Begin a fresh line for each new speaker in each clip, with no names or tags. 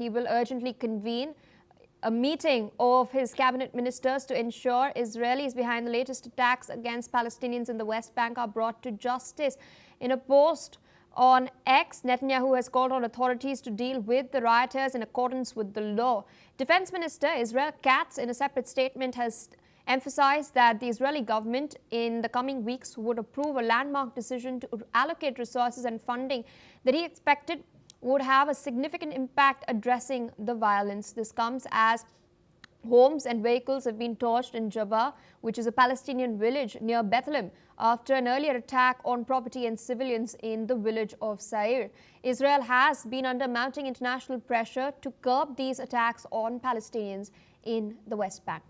He will urgently convene a meeting of his cabinet ministers to ensure Israelis behind the latest attacks against Palestinians in the West Bank are brought to justice. In a post on X, Netanyahu has called on authorities to deal with the rioters in accordance with the law. Defense Minister Israel Katz, in a separate statement, has emphasized that the Israeli government in the coming weeks would approve a landmark decision to allocate resources and funding that he expected would have a significant impact addressing the violence. This comes as homes and vehicles have been torched in Jabba, which is a Palestinian village near Bethlehem, after an earlier attack on property and civilians in the village of Sair. Israel has been under mounting international pressure to curb these attacks on Palestinians in the West Bank.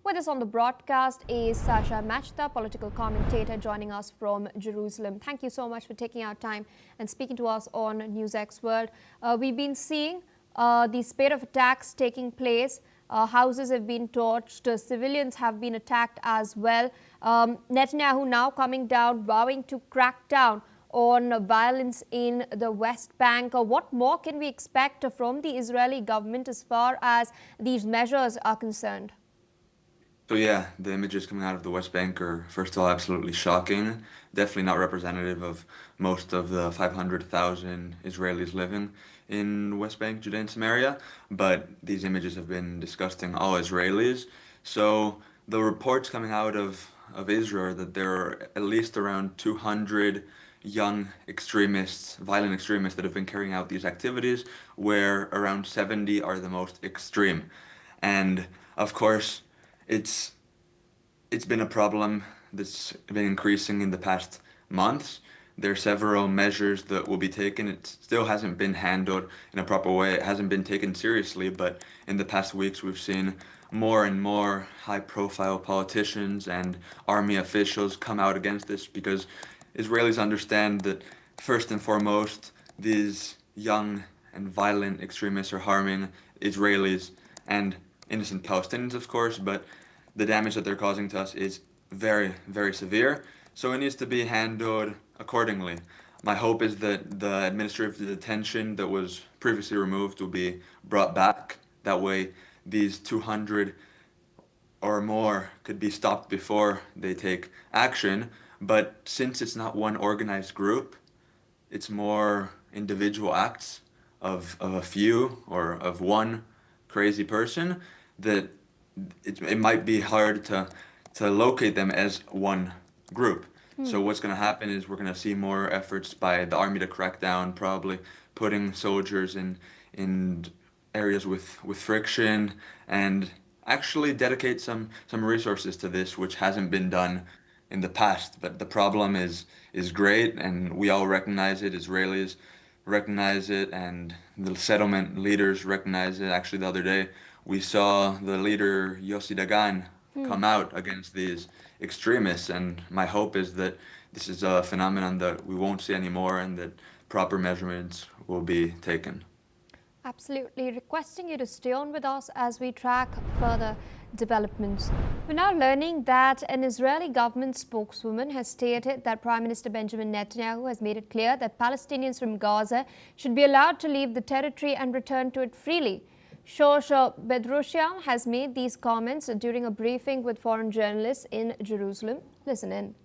With us on the broadcast is Sasha Machta, political commentator, joining us from Jerusalem. Thank you so much for taking our time and speaking to us on NewsX World. We've been seeing the spate of attacks taking place. Houses have been torched, civilians have been attacked as well. Netanyahu now coming down, vowing to crack down on violence in the West Bank. What more can we expect from the Israeli government as far as these measures are concerned?
So yeah, the images coming out of the West Bank are, first of all, absolutely shocking. Definitely not representative of most of the 500,000 Israelis living in West Bank, Judea and Samaria, but these images have been disgusting all Israelis. So the reports coming out of Israel are that there are at least around 200 young extremists, violent extremists that have been carrying out these activities, where around 70 are the most extreme. And of course, it's been a problem that's been increasing in the past months. There are several measures that will be taken. It still hasn't been handled in a proper way. It hasn't been taken seriously, but in the past weeks we've seen more and more high-profile politicians and army officials come out against this, because Israelis understand that first and foremost these young and violent extremists are harming Israelis and innocent Palestinians, of course, but the damage that they're causing to us is very, very severe, so it needs to be handled accordingly. My hope is that the administrative detention that was previously removed will be brought back. That way, these 200 or more could be stopped before they take action, but since it's not one organized group, it's more individual acts of a few or of one crazy person, that it might be hard to locate them as one group. So what's going to happen is we're going to see more efforts by the army to crack down, probably putting soldiers in areas with friction, and actually dedicate some resources to this, which hasn't been done in the past. But the problem is great, and we all recognize it. Israelis recognize it, and the settlement leaders recognize it. Actually, the other day, we saw the leader Yossi Dagan come out against these extremists, and my hope is that this is a phenomenon that we won't see anymore, and that proper measurements will be taken.
Absolutely. Requesting you to stay on with us as we track further developments. We're now learning that an Israeli government spokeswoman has stated that Prime Minister Benjamin Netanyahu has made it clear that Palestinians from Gaza should be allowed to leave the territory and return to it freely. Shosha Bedrosian has made these comments during a briefing with foreign journalists in Jerusalem. Listen in.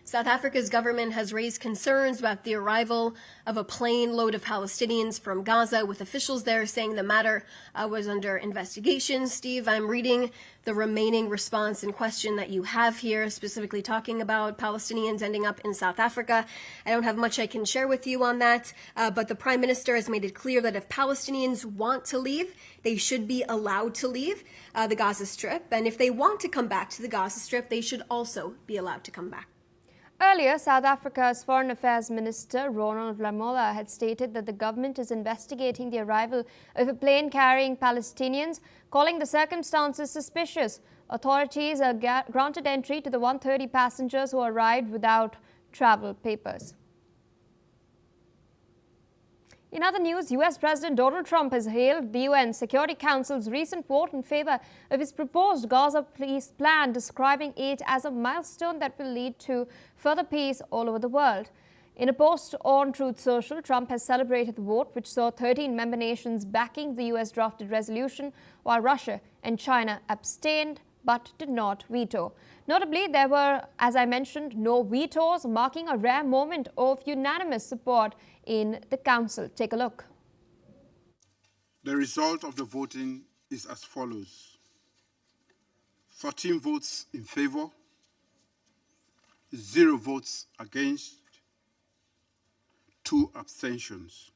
South Africa's government has raised concerns about the arrival of a plane load of Palestinians from Gaza, with officials there saying the matter was under investigation. Steve, I'm reading the remaining response and question that you have here, specifically talking about Palestinians ending up in South Africa. I don't have much I can share with you on that, but the Prime Minister has made it clear that if Palestinians want to leave, they should be allowed to leave the Gaza Strip. And if they want to come back to the Gaza Strip, they should also be allowed to come back.
Earlier, South Africa's Foreign Affairs Minister Ronald Lamola had stated that the government is investigating the arrival of a plane carrying Palestinians, calling the circumstances suspicious. Authorities granted entry to the 130 passengers who arrived without travel papers. In other news, US President Donald Trump has hailed the UN Security Council's recent vote in favor of his proposed Gaza peace plan, describing it as a milestone that will lead to further peace all over the world. In a post on Truth Social, Trump has celebrated the vote, which saw 13 member nations backing the US drafted resolution, while Russia and China abstained but did not veto. Notably, there were, as I mentioned, no vetoes, marking a rare moment of unanimous support in the Council. Take a look.
The result of the voting is as follows: 13 votes in favor, 0 votes against, 2 abstentions.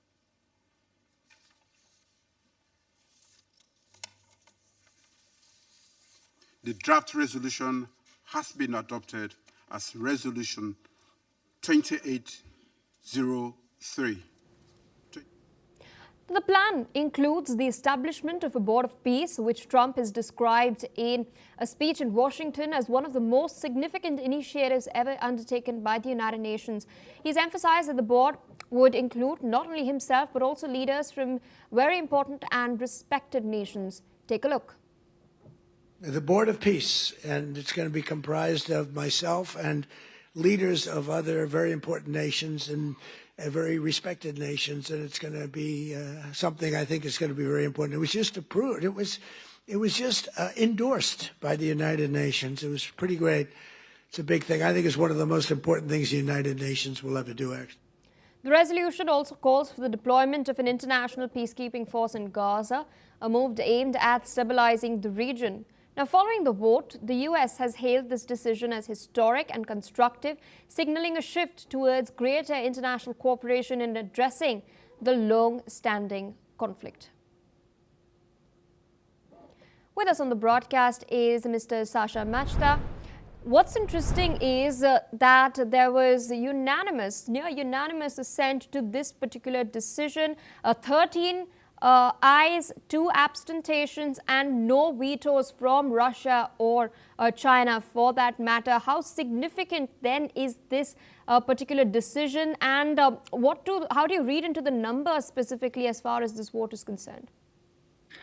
The draft resolution has been adopted as Resolution 2803.
The plan includes the establishment of a board of peace, which Trump has described in a speech in Washington as one of the most significant initiatives ever undertaken by the United Nations. He's emphasized that the board would include not only himself but also leaders from very important and respected nations. Take a look.
The Board of Peace, and it's going to be comprised of myself and leaders of other very important nations and very respected nations, and it's going to be something I think is going to be very important. It was just approved. It was just endorsed by the United Nations. It was pretty great. It's a big thing. I think it's one of the most important things the United Nations will ever do, actually.
The resolution also calls for the deployment of an international peacekeeping force in Gaza, a move aimed at stabilizing the region. Now, following the vote, the US has hailed this decision as historic and constructive, signaling a shift towards greater international cooperation in addressing the long-standing conflict. With us on the broadcast is Mr. Sasha Machta. What's interesting is that there was near unanimous assent to this particular decision. 13 ayes, 2 abstentions, and no vetoes from Russia or China for that matter. How significant then is this particular decision, and how do you read into the numbers specifically as far as this vote is concerned?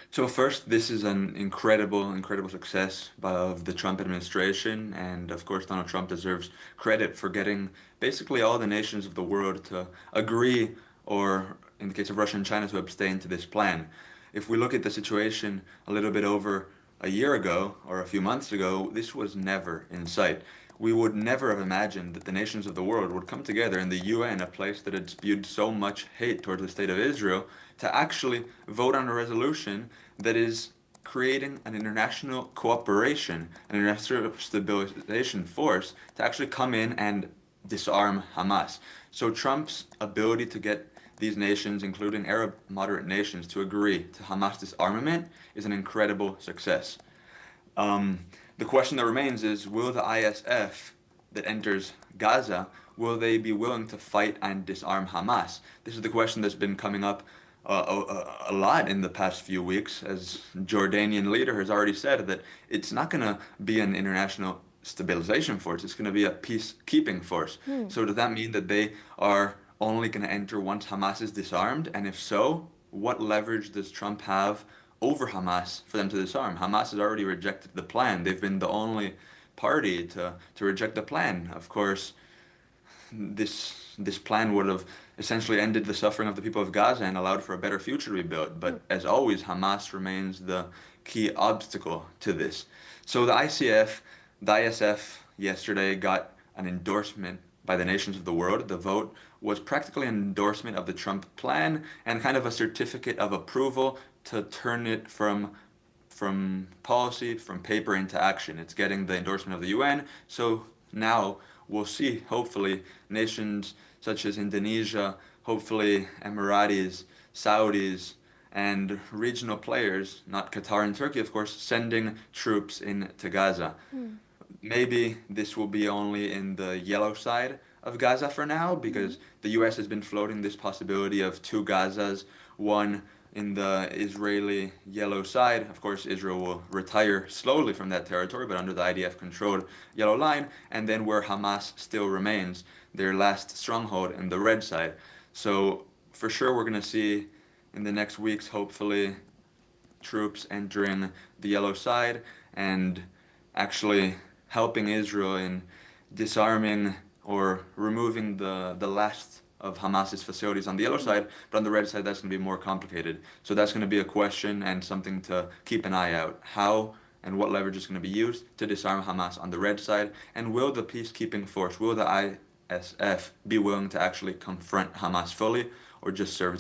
So first, this is an incredible success of the Trump administration, and of course Donald Trump deserves credit for getting basically all the nations of the world to agree, or in the case of Russia and China, to abstain to this plan. If we look at the situation a little bit over a year ago or a few months ago, this was never in sight. We would never have imagined that the nations of the world would come together in the UN, a place that had spewed so much hate towards the state of Israel, to actually vote on a resolution that is creating an international cooperation, an international stabilization force to actually come in and disarm Hamas. So Trump's ability to get these nations, including Arab moderate nations, to agree to Hamas disarmament is an incredible success. The question that remains is, will the ISF that enters Gaza, will they be willing to fight and disarm Hamas? This is the question that's been coming up a lot in the past few weeks, as Jordanian leader has already said that it's not going to be an international stabilization force, it's going to be a peacekeeping force. So does that mean that they are only going to enter once Hamas is disarmed? And if so, what leverage does Trump have over Hamas for them to disarm? Hamas has already rejected the plan. They've been the only party to reject the plan. Of course, this plan would have essentially ended the suffering of the people of Gaza and allowed for a better future to be built. But as always, Hamas remains the key obstacle to this. So the ISF yesterday got an endorsement by the nations of the world. The vote was practically an endorsement of the Trump plan and kind of a certificate of approval to turn it from policy, from paper into action. It's getting the endorsement of the UN. So now we'll see, hopefully, nations such as Indonesia, hopefully Emiratis, Saudis, and regional players, not Qatar and Turkey, of course, sending troops into Gaza. Maybe this will be only in the yellow side of Gaza for now, because the US has been floating this possibility of 2 Gazas, one in the Israeli yellow side. Of course, Israel will retire slowly from that territory, but under the IDF-controlled yellow line, and then where Hamas still remains, their last stronghold in the red side. So for sure, we're going to see in the next weeks, hopefully, troops entering the yellow side and actually helping Israel in disarming or removing the last of Hamas's facilities on the yellow side, but on the red side, that's going to be more complicated. So that's going to be a question and something to keep an eye out. How and what leverage is going to be used to disarm Hamas on the red side? And will the peacekeeping force, will the ISF be willing to actually confront Hamas fully, or just serve